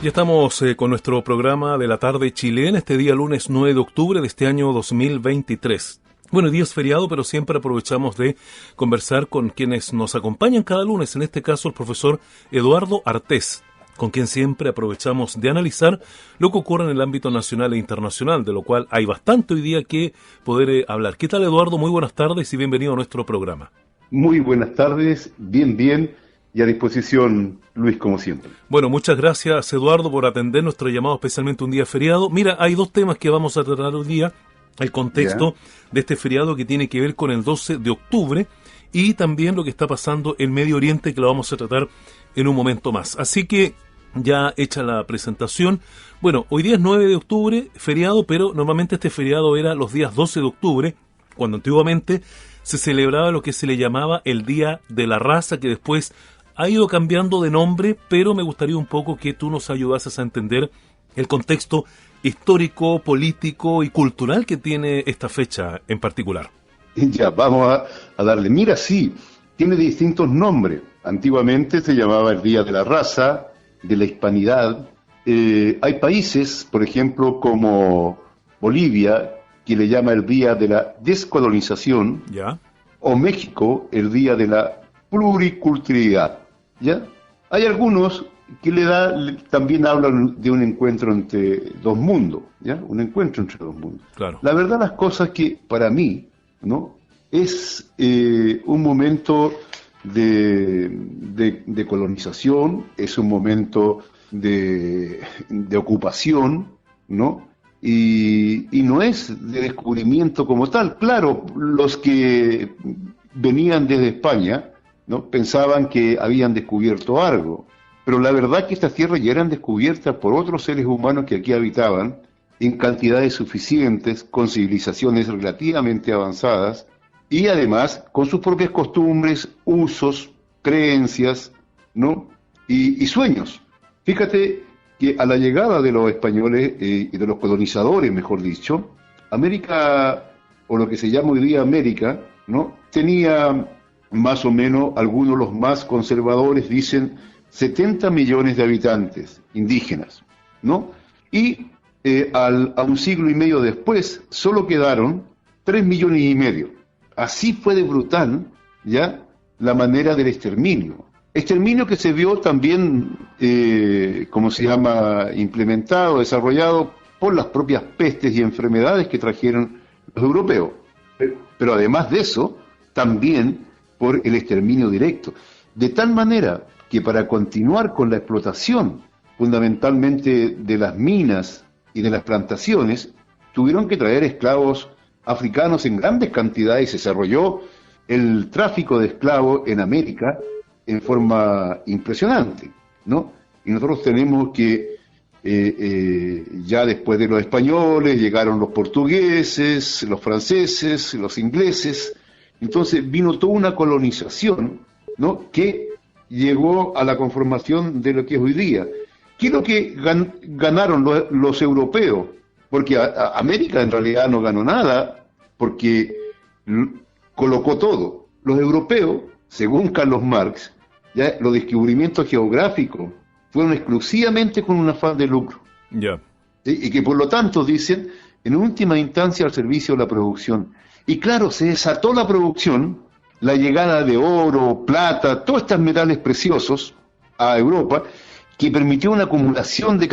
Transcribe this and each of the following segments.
Ya estamos con nuestro programa de la tarde chilena, este día lunes 9 de octubre de este año 2023. Bueno, día es feriado, pero siempre aprovechamos de conversar con quienes nos acompañan cada lunes, en este caso el profesor Eduardo Artés, con quien siempre aprovechamos de analizar lo que ocurre en el ámbito nacional e internacional, de lo cual hay bastante hoy día que poder hablar. ¿Qué tal, Eduardo? Muy buenas tardes y bienvenido a nuestro programa. Muy buenas tardes, bien, y a disposición, Luis, como siempre. Bueno, muchas gracias, Eduardo, por atender nuestro llamado, especialmente un día feriado. Mira, hay dos temas que vamos a tratar hoy día. El contexto de este feriado que tiene que ver con el 12 de octubre y también lo que está pasando en Medio Oriente, que lo vamos a tratar en un momento más. Así que ya hecha la presentación. Bueno, hoy día es 9 de octubre, feriado, pero normalmente este feriado era los días 12 de octubre, cuando antiguamente se celebraba lo que se le llamaba el Día de la Raza, que después ha ido cambiando de nombre, pero me gustaría un poco que tú nos ayudases a entender el contexto histórico, político y cultural que tiene esta fecha en particular. Ya, vamos a darle. Mira, sí, tiene distintos nombres. Antiguamente se llamaba el Día de la Raza, de la Hispanidad. Hay países, por ejemplo, como Bolivia, que le llama el Día de la Descolonización, ¿Ya? O México, el Día de la Pluriculturalidad. ¿Ya? Hay algunos que también hablan de un encuentro entre dos mundos, ¿ya? Un encuentro entre dos mundos. Claro. La verdad, las cosas que para mí, ¿no? Es un momento de colonización, es un momento de ocupación, ¿no? Y no es de descubrimiento como tal. Claro, los que venían desde España, ¿no? Pensaban que habían descubierto algo, pero la verdad que estas tierras ya eran descubiertas por otros seres humanos que aquí habitaban en cantidades suficientes, con civilizaciones relativamente avanzadas y además con sus propias costumbres, usos, creencias, ¿no? y sueños. Fíjate que a la llegada de los españoles y de los colonizadores, mejor dicho, América, o lo que se llama hoy día América, ¿no? Tenía más o menos, algunos los más conservadores dicen 70 millones de habitantes indígenas, ¿no? Y a un siglo y medio después solo quedaron 3 millones y medio. Así fue de brutal, ¿ya?, la manera del exterminio. Exterminio que se vio también, implementado, desarrollado por las propias pestes y enfermedades que trajeron los europeos. Pero además de eso, también por el exterminio directo. De tal manera que para continuar con la explotación, fundamentalmente de las minas y de las plantaciones, tuvieron que traer esclavos africanos en grandes cantidades y se desarrolló el tráfico de esclavos en América en forma impresionante, ¿no? Y nosotros tenemos que, ya después de los españoles, llegaron los portugueses, los franceses, los ingleses, entonces vino toda una colonización, ¿no?, que llegó a la conformación de lo que es hoy día. ¿Qué es lo que ganaron los europeos? Porque América en realidad no ganó nada, porque colocó todo. Los europeos, según Carlos Marx, ya los descubrimientos geográficos fueron exclusivamente con un afán de lucro. Ya. ¿Sí? Y que por lo tanto dicen, en última instancia, al servicio de la producción. Y claro, se desató la producción, la llegada de oro, plata, todos estos metales preciosos a Europa, que permitió una acumulación de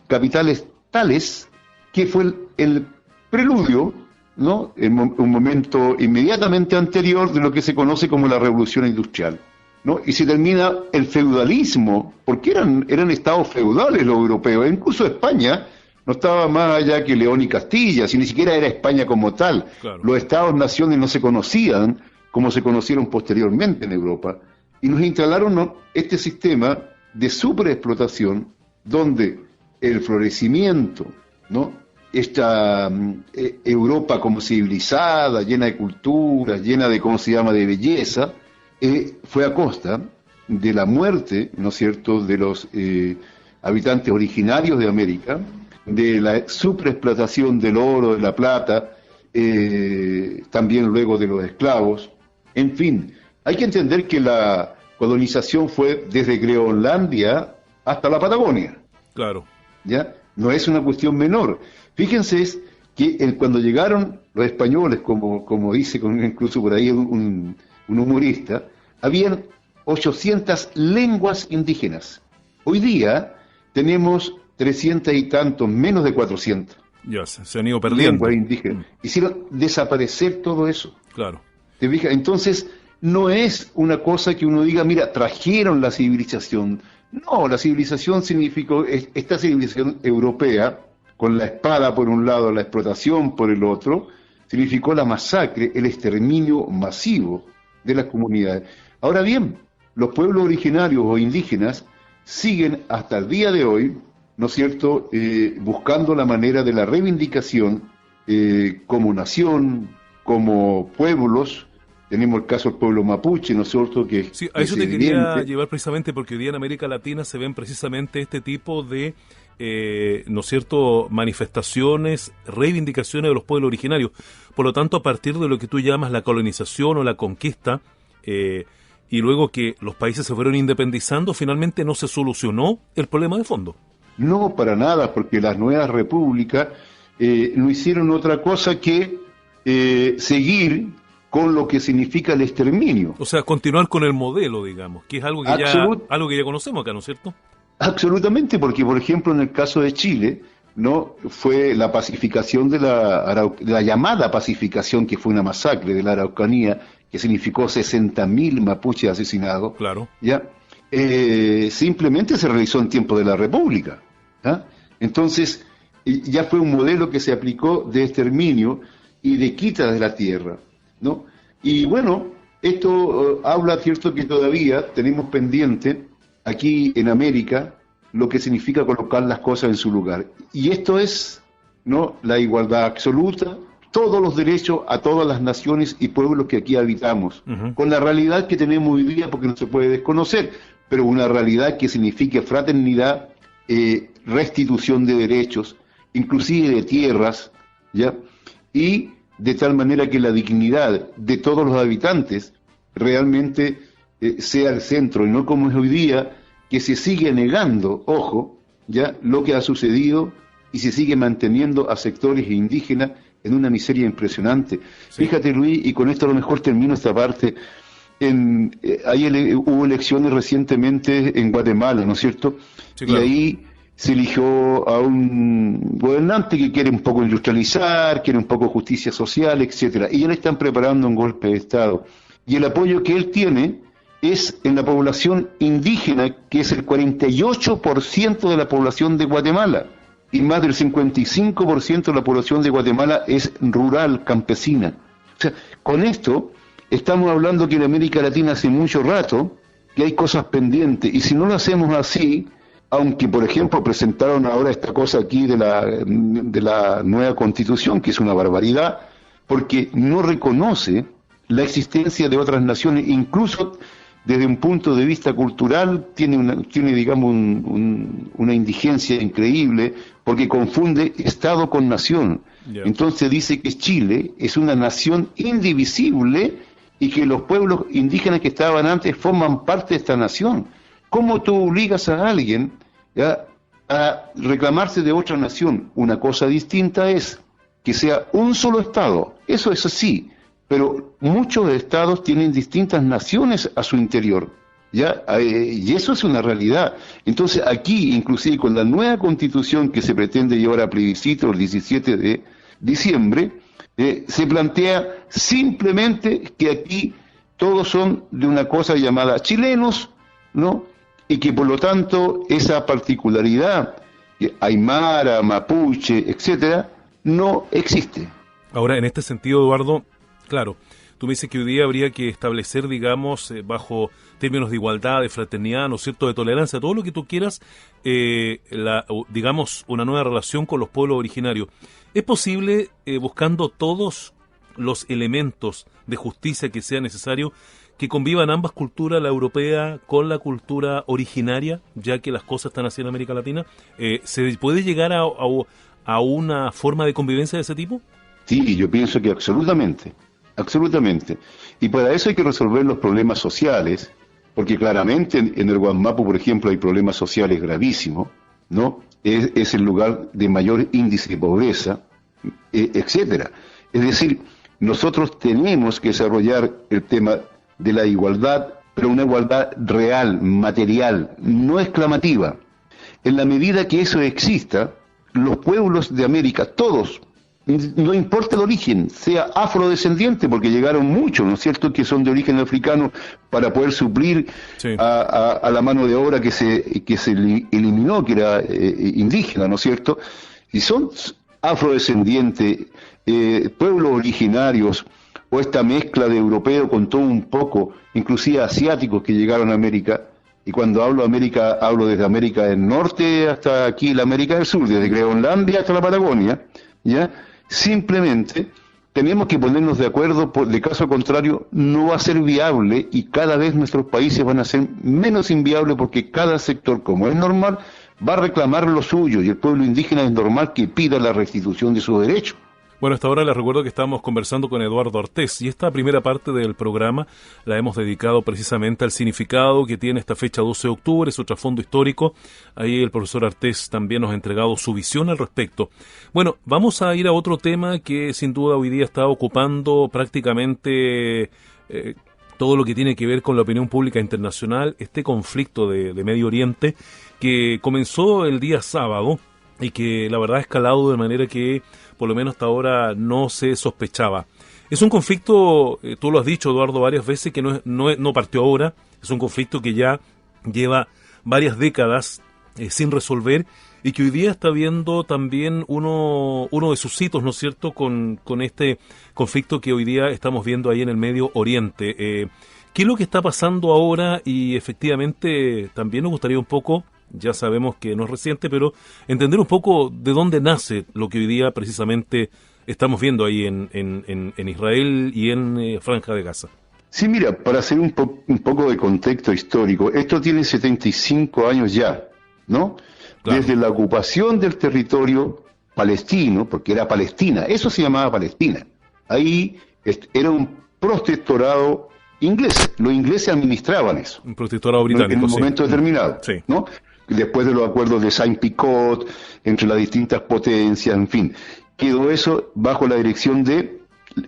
capitales tales que fue el preludio, ¿no?, un momento inmediatamente anterior de lo que se conoce como la Revolución Industrial, ¿no? Y se termina el feudalismo, porque eran estados feudales los europeos, incluso España no estaba más allá que León y Castilla, si ni siquiera era España como tal. Claro. Los estados-naciones no se conocían como se conocieron posteriormente en Europa, y nos instalaron, ¿no?, este sistema de superexplotación, donde el florecimiento, ¿no?, esta Europa como civilizada, llena de cultura, llena de, de belleza, fue a costa de la muerte, ¿no es cierto?, de los habitantes originarios de América, de la superexplotación del oro, de la plata, también luego de los esclavos. En fin, hay que entender que la colonización fue desde Groenlandia hasta la Patagonia. Claro. ¿Ya? No es una cuestión menor. Fíjense que cuando llegaron los españoles, como dice incluso por ahí un humorista, habían 800 lenguas indígenas. Hoy día tenemos 300 y tantos, menos de 400. Ya, se han ido perdiendo. Lenguas indígenas. Hicieron desaparecer todo eso. Claro. ¿Te fijas? Entonces, no es una cosa que uno diga, mira, trajeron la civilización. No, la civilización significó, esta civilización europea, con la espada por un lado, la explotación por el otro, significó la masacre, el exterminio masivo de las comunidades. Ahora bien, los pueblos originarios o indígenas siguen hasta el día de hoy, ¿no es cierto?, buscando la manera de la reivindicación como nación, como pueblos. Tenemos el caso del pueblo mapuche, ¿no es cierto? Que sí, a eso te quería llevar precisamente, porque hoy día en América Latina se ven precisamente este tipo de, ¿no es cierto?, manifestaciones, reivindicaciones de los pueblos originarios. Por lo tanto, a partir de lo que tú llamas la colonización o la conquista, y luego que los países se fueron independizando, finalmente no se solucionó el problema de fondo. No, para nada, porque las nuevas repúblicas no hicieron otra cosa que seguir con lo que significa el exterminio. O sea, continuar con el modelo, digamos, que es algo que ya conocemos acá, ¿no es cierto? Absolutamente, porque por ejemplo en el caso de Chile, ¿no?, fue la pacificación de la llamada pacificación, que fue una masacre de la Araucanía, que significó 60.000 mapuches asesinados. Claro. ¿Ya? Simplemente se realizó en tiempo de la República. ¿Ah? Entonces, ya fue un modelo que se aplicó de exterminio y de quita de la tierra, ¿no? Y bueno, esto habla, cierto, que todavía tenemos pendiente aquí en América lo que significa colocar las cosas en su lugar. Y esto es, ¿no?, la igualdad absoluta, todos los derechos a todas las naciones y pueblos que aquí habitamos, con la realidad que tenemos hoy día, porque no se puede desconocer, pero una realidad que signifique fraternidad, restitución de derechos, inclusive de tierras, ¿ya?, y de tal manera que la dignidad de todos los habitantes realmente sea el centro, y no como es hoy día, que se sigue negando, ojo, ya, lo que ha sucedido, y se sigue manteniendo a sectores indígenas en una miseria impresionante. Sí. Fíjate, Luis, y con esto a lo mejor termino esta parte. Hubo elecciones recientemente en Guatemala, ¿no es cierto? Sí, claro. Y ahí se eligió a un gobernante que quiere un poco industrializar, quiere un poco justicia social, etcétera. Y ya le están preparando un golpe de Estado. Y el apoyo que él tiene es en la población indígena, que es el 48% de la población de Guatemala. Y más del 55% de la población de Guatemala es rural, campesina. O sea, con esto estamos hablando que en América Latina hace mucho rato que hay cosas pendientes, y si no lo hacemos así, aunque por ejemplo presentaron ahora esta cosa aquí de la nueva Constitución, que es una barbaridad, porque no reconoce la existencia de otras naciones, incluso desde un punto de vista cultural tiene digamos una indigencia increíble, porque confunde Estado con nación. Yeah. Entonces dice que Chile es una nación indivisible y que los pueblos indígenas que estaban antes forman parte de esta nación. ¿Cómo tú obligas a alguien, ya, a reclamarse de otra nación? Una cosa distinta es que sea un solo Estado, eso es así, pero muchos estados tienen distintas naciones a su interior, ¿ya? Y eso es una realidad. Entonces aquí, inclusive con la nueva Constitución que se pretende llevar a plebiscito el 17 de diciembre, se plantea simplemente que aquí todos son de una cosa llamada chilenos, ¿no? Y que por lo tanto esa particularidad, aymara, mapuche, etcétera, no existe. Ahora, en este sentido, Eduardo, claro, tú me dices que hoy día habría que establecer, digamos, bajo términos de igualdad, de fraternidad, ¿no es cierto?, de tolerancia, todo lo que tú quieras, digamos, una nueva relación con los pueblos originarios. ¿Es posible, buscando todos los elementos de justicia que sea necesario, que convivan ambas culturas, la europea con la cultura originaria, ya que las cosas están así en América Latina? ¿Se puede llegar a una forma de convivencia de ese tipo? Sí, yo pienso que absolutamente. Y para eso hay que resolver los problemas sociales, porque claramente en el Guamapu, por ejemplo, hay problemas sociales gravísimos, ¿no? Es el lugar de mayor índice de pobreza, etcétera. Es decir, nosotros tenemos que desarrollar el tema de la igualdad, pero una igualdad real, material, no exclamativa. En la medida que eso exista, los pueblos de América, todos, no importa el origen, sea afrodescendiente, porque llegaron muchos, ¿no es cierto?, que son de origen africano para poder suplir a la mano de obra que se eliminó, que era indígena, ¿no es cierto? Y son afrodescendientes, pueblos originarios, o esta mezcla de europeo con todo un poco, inclusive asiáticos que llegaron a América. Y cuando hablo de América, hablo desde América del Norte hasta aquí la América del Sur, desde Groenlandia hasta la Patagonia, ¿ya? Simplemente tenemos que ponernos de acuerdo, de caso contrario no va a ser viable y cada vez nuestros países van a ser menos inviables porque cada sector, como es normal, va a reclamar lo suyo y el pueblo indígena es normal que pida la restitución de sus derechos. Bueno, hasta ahora les recuerdo que estamos conversando con Eduardo Artés y esta primera parte del programa la hemos dedicado precisamente al significado que tiene esta fecha 12 de octubre, su trasfondo histórico. Ahí el profesor Artés también nos ha entregado su visión al respecto. Bueno, vamos a ir a otro tema que sin duda hoy día está ocupando prácticamente todo lo que tiene que ver con la opinión pública internacional, este conflicto de Medio Oriente que comenzó el día sábado y que la verdad ha escalado de manera que por lo menos hasta ahora no se sospechaba. Es un conflicto, tú lo has dicho, Eduardo, varias veces, que no partió ahora, es un conflicto que ya lleva varias décadas sin resolver y que hoy día está viendo también uno de sus hitos, ¿no es cierto?, con este conflicto que hoy día estamos viendo ahí en el Medio Oriente. ¿Qué es lo que está pasando ahora? Y efectivamente también nos gustaría un poco, ya sabemos que no es reciente, pero entender un poco de dónde nace lo que hoy día precisamente estamos viendo ahí en Israel y en Franja de Gaza. Sí, mira, para hacer un poco de contexto histórico, esto tiene 75 años ya, ¿no? Claro. Desde la ocupación del territorio palestino, porque era Palestina, eso se llamaba Palestina. Ahí era un protectorado inglés, los ingleses administraban eso. Un protectorado británico, en un momento determinado, sí. ¿no? Después de los acuerdos de Saint-Picot, entre las distintas potencias, en fin, quedó eso bajo la dirección de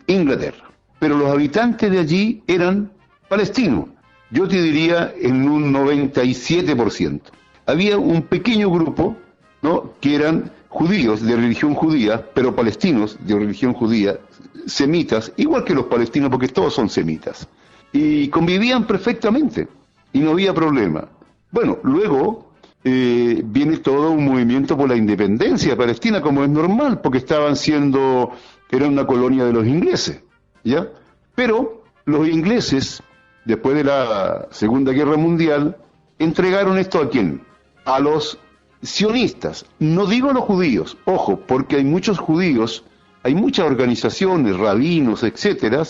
Inglaterra. Pero los habitantes de allí eran palestinos, yo te diría en un 97%. Había un pequeño grupo, ¿no?, que eran judíos de religión judía, pero palestinos de religión judía, semitas, igual que los palestinos, porque todos son semitas, y convivían perfectamente, y no había problema. Bueno, luego viene todo un movimiento por la independencia de Palestina, como es normal, porque era una colonia de los ingleses, ¿ya? Pero los ingleses, después de la Segunda Guerra Mundial, entregaron esto ¿a quién? A los sionistas, no digo a los judíos, ojo, porque hay muchos judíos, hay muchas organizaciones, rabinos, etcétera,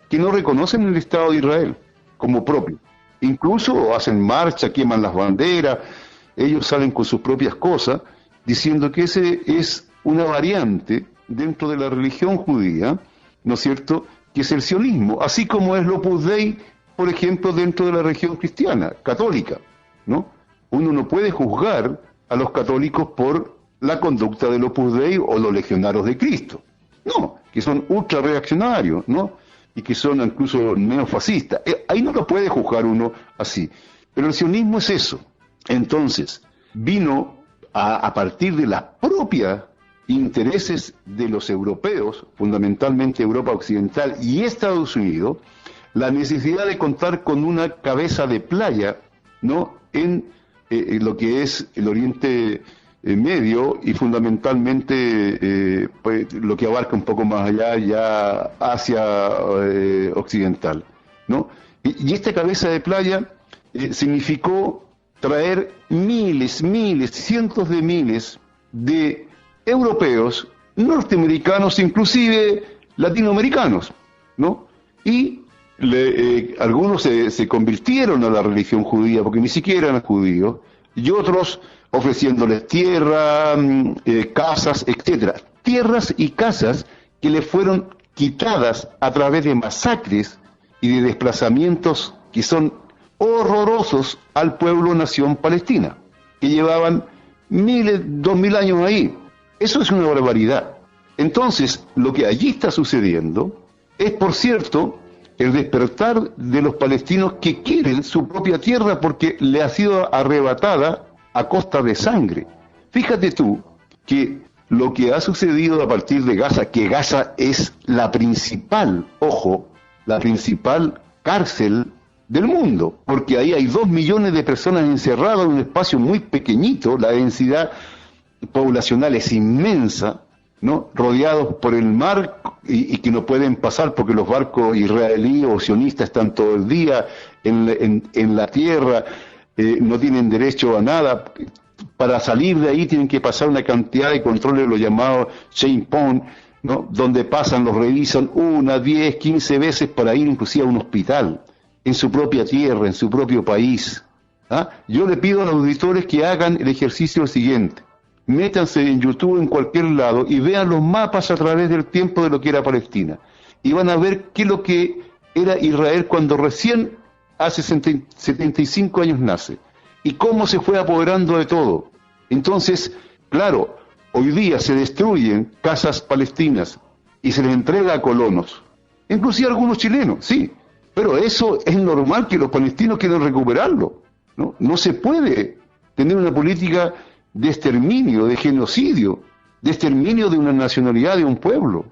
que no reconocen el Estado de Israel como propio. Incluso hacen marcha, queman las banderas, ellos salen con sus propias cosas, diciendo que ese es una variante dentro de la religión judía, ¿no es cierto?, que es el sionismo, así como es el Opus Dei, por ejemplo, dentro de la religión cristiana, católica, ¿no? Uno no puede juzgar a los católicos por la conducta del Opus Dei o los legionarios de Cristo, no, que son ultra reaccionarios, ¿no?, y que son incluso neofascistas. Ahí no lo puede juzgar uno así, pero el sionismo es eso. Entonces, vino a partir de los propios intereses de los europeos, fundamentalmente Europa Occidental y Estados Unidos, la necesidad de contar con una cabeza de playa, ¿no?, en lo que es el Oriente Medio y fundamentalmente pues, lo que abarca un poco más allá, ya Asia Occidental, ¿no? Y esta cabeza de playa significó traer miles, cientos de miles de europeos, norteamericanos, inclusive latinoamericanos, ¿no? Y algunos se convirtieron a la religión judía, porque ni siquiera eran judíos, y otros ofreciéndoles tierra, casas, etcétera. Tierras y casas que le fueron quitadas a través de masacres y de desplazamientos que son horrorosos al pueblo nación palestina, que llevaban miles, 2000 años ahí. Eso es una barbaridad. Entonces, lo que allí está sucediendo es, por cierto, el despertar de los palestinos que quieren su propia tierra porque le ha sido arrebatada a costa de sangre. Fíjate tú que lo que ha sucedido a partir de Gaza, que Gaza es la principal, ojo, la principal cárcel del mundo, porque ahí hay 2 millones de personas encerradas en un espacio muy pequeñito, la densidad poblacional es inmensa, ¿no? Rodeados por el mar y que no pueden pasar porque los barcos israelíes o sionistas están todo el día en la tierra, no tienen derecho a nada. Para salir de ahí tienen que pasar una cantidad de controles, los llamados checkpoint, ¿no? Donde pasan, los revisan 1, 10, 15 veces para ir inclusive a un hospital, en su propia tierra, en su propio país. ¿Ah? Yo le pido a los auditores que hagan el ejercicio siguiente. Métanse en YouTube, en cualquier lado, y vean los mapas a través del tiempo de lo que era Palestina. Y van a ver qué es lo que era Israel cuando recién, hace 75 años nace. Y cómo se fue apoderando de todo. Entonces, claro, hoy día se destruyen casas palestinas y se les entrega a colonos. Inclusive a algunos chilenos, sí. Pero eso es normal que los palestinos quieran recuperarlo, ¿no? No se puede tener una política de exterminio, de genocidio, de exterminio de una nacionalidad, de un pueblo.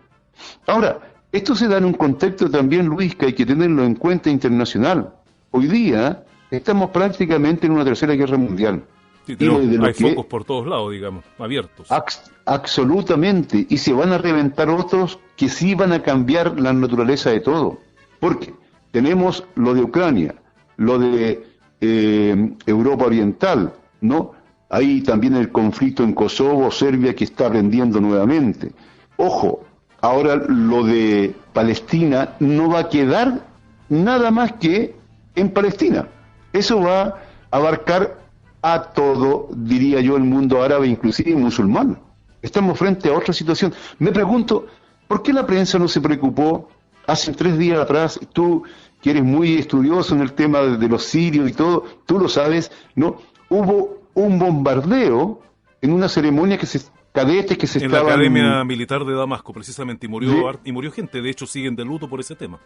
Ahora, esto se da en un contexto también, Luis, que hay que tenerlo en cuenta internacional. Hoy día estamos prácticamente en una tercera guerra mundial. Sí, hay focos por todos lados, digamos, abiertos. Absolutamente, y se van a reventar otros que sí van a cambiar la naturaleza de todo. Porque tenemos lo de Ucrania, lo de Europa Oriental, ¿no? Hay también el conflicto en Kosovo, Serbia, que está aprendiendo nuevamente. Ojo, ahora lo de Palestina no va a quedar nada más que en Palestina. Eso va a abarcar a todo, diría yo, el mundo árabe, inclusive musulmán. Estamos frente a otra situación. Me pregunto, ¿por qué la prensa no se preocupó hace 3 días atrás? Tú, que eres muy estudioso en el tema de los sirios y todo, tú lo sabes, ¿no? Hubo un bombardeo en una ceremonia cadetes que se en estaban... la Academia Militar de Damasco, precisamente, y murió gente. De hecho, siguen de luto por ese tema.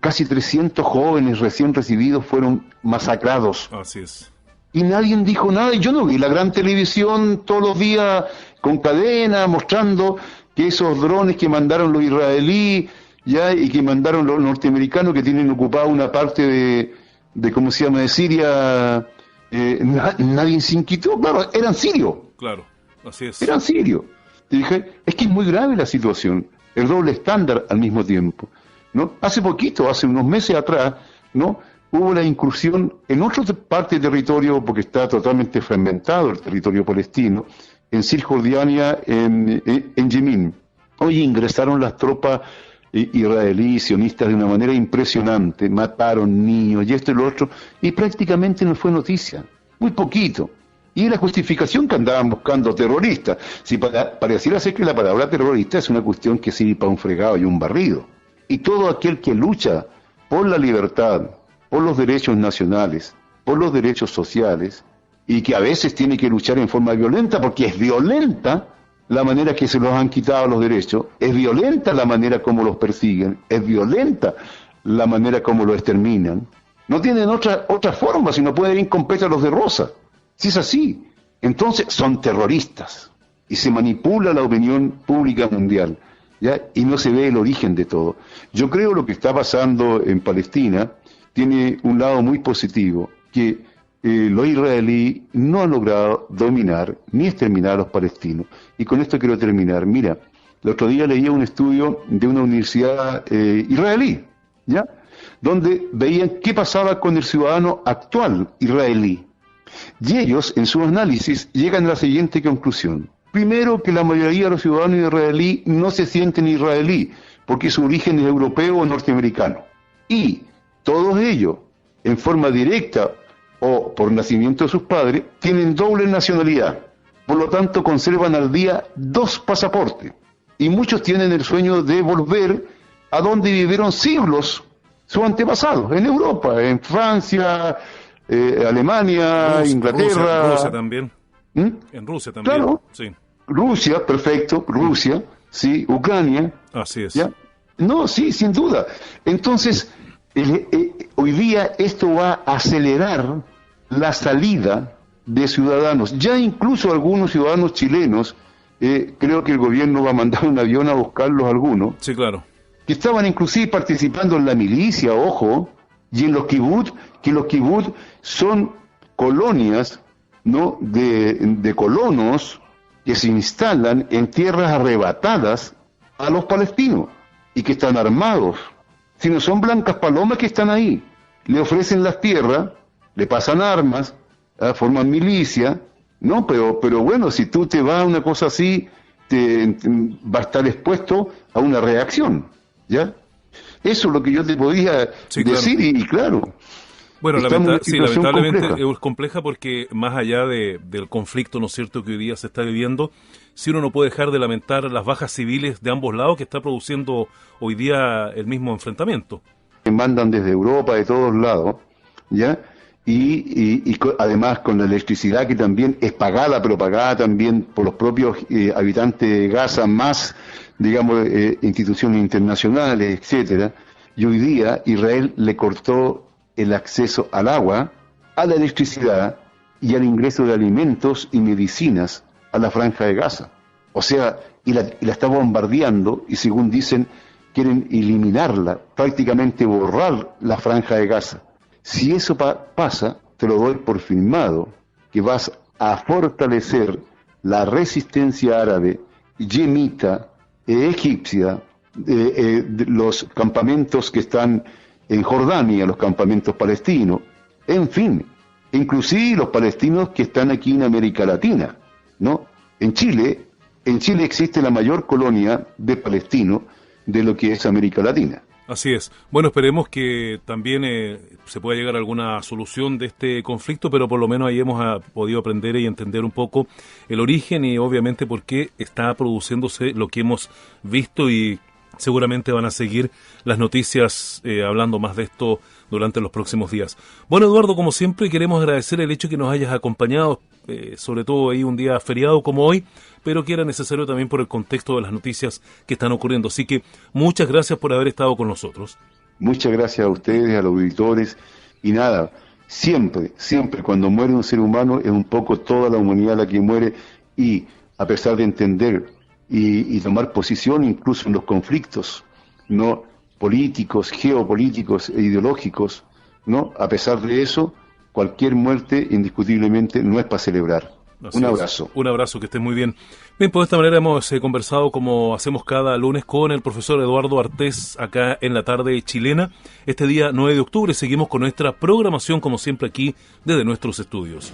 Casi 300 jóvenes recién recibidos fueron masacrados. Así es. Y nadie dijo nada, y yo no vi la gran televisión todos los días con cadena mostrando que esos drones que mandaron los israelíes ya y que mandaron los norteamericanos, que tienen ocupada una parte de ¿cómo se llama?, de Siria, nadie se inquietó. Claro, eran sirios. Claro, así es. Eran sirios. Y dije, es que es muy grave la situación, el doble estándar al mismo tiempo, ¿no? Hace poquito, hace unos meses atrás, ¿no?, hubo la incursión en otra parte del territorio, porque está totalmente fragmentado el territorio palestino, en Cisjordania, en Yemen. Hoy ingresaron las tropas israelíes, sionistas, de una manera impresionante, mataron niños y esto y lo otro, y prácticamente no fue noticia, muy poquito. Y la justificación que andaban buscando terroristas, si pareciera ser que la palabra terrorista es una cuestión que sirve para un fregado y un barrido. Y todo aquel que lucha por la libertad, por los derechos nacionales, por los derechos sociales, y que a veces tiene que luchar en forma violenta, porque es violenta la manera que se los han quitado los derechos, es violenta la manera como los persiguen, es violenta la manera como los exterminan. No tienen otra forma, si no pueden ir con pétalos de rosa. Si es así, entonces son terroristas, y se manipula la opinión pública mundial, ¿ya? Y no se ve el origen de todo. Yo creo lo que está pasando en Palestina tiene un lado muy positivo, que los israelíes no han logrado dominar ni exterminar a los palestinos. Y con esto quiero terminar. Mira, el otro día leía un estudio de una universidad israelí, ¿ya?, donde veían qué pasaba con el ciudadano actual israelí. Y ellos, en su análisis, llegan a la siguiente conclusión. Primero, que la mayoría de los ciudadanos israelíes no se sienten israelí, porque su origen es europeo o norteamericano. Y todos ellos, en forma directa o por nacimiento de sus padres, tienen doble nacionalidad. Por lo tanto, conservan al día 2 pasaportes. Y muchos tienen el sueño de volver a donde vivieron siglos sus antepasados, en Europa, en Francia, Alemania, Inglaterra. Rusia también. ¿Mm? En Rusia también. Claro. Sí. Rusia, perfecto, Rusia, sí, Ucrania. Así es. ¿Ya? No, sí, sin duda. Entonces, hoy día esto va a acelerar la salida de ciudadanos. Ya incluso algunos ciudadanos chilenos, creo que el gobierno va a mandar un avión a buscarlos algunos, Sí, claro. que estaban inclusive participando en la milicia, ojo, y en los kibbutz, que los kibbutz son colonias, ¿no?, de colonos que se instalan en tierras arrebatadas a los palestinos y que están armados. Si no son blancas palomas que están ahí, le ofrecen las tierras, le pasan armas, forman milicia, ¿no? Pero bueno, si tú te vas a una cosa así, va a estar expuesto a una reacción, ¿ya? Eso es lo que yo te podía decir, claro. Y claro. Bueno, lamentablemente compleja. Es compleja porque más allá del conflicto, ¿no es cierto?, que hoy día se está viviendo, si uno no puede dejar de lamentar las bajas civiles de ambos lados que está produciendo hoy día el mismo enfrentamiento. Que mandan desde Europa, de todos lados, ¿ya? Y además con la electricidad que también es pagada, pero pagada también por los propios habitantes de Gaza, más, digamos, instituciones internacionales, etcétera. Y hoy día Israel le cortó el acceso al agua, a la electricidad y al ingreso de alimentos y medicinas a la franja de Gaza. O sea, y la está bombardeando y según dicen, quieren eliminarla, prácticamente borrar la franja de Gaza. Si eso pasa, te lo doy por firmado, que vas a fortalecer la resistencia árabe, yemita, egipcia, los campamentos que están en Jordania, los campamentos palestinos, en fin, inclusive los palestinos que están aquí en América Latina, ¿no? En Chile existe la mayor colonia de palestinos de lo que es América Latina. Así es. Bueno, esperemos que también se pueda llegar a alguna solución de este conflicto, pero por lo menos ahí hemos podido aprender y entender un poco el origen y obviamente por qué está produciéndose lo que hemos visto y seguramente van a seguir las noticias hablando más de esto durante los próximos días. Bueno, Eduardo, como siempre, queremos agradecer el hecho que nos hayas acompañado, sobre todo ahí un día feriado como hoy, pero que era necesario también por el contexto de las noticias que están ocurriendo. Así que muchas gracias por haber estado con nosotros. Muchas gracias a ustedes, a los auditores, y nada, siempre cuando muere un ser humano es un poco toda la humanidad la que muere, y a pesar de entender y tomar posición incluso en los conflictos, ¿no?, políticos, geopolíticos e ideológicos, ¿no?, a pesar de eso, cualquier muerte indiscutiblemente no es para celebrar. Así un abrazo. Es. Un abrazo, que estén muy bien. Bien, pues de esta manera hemos conversado como hacemos cada lunes con el profesor Eduardo Artés acá en la tarde chilena. Este día 9 de octubre seguimos con nuestra programación como siempre aquí desde nuestros estudios.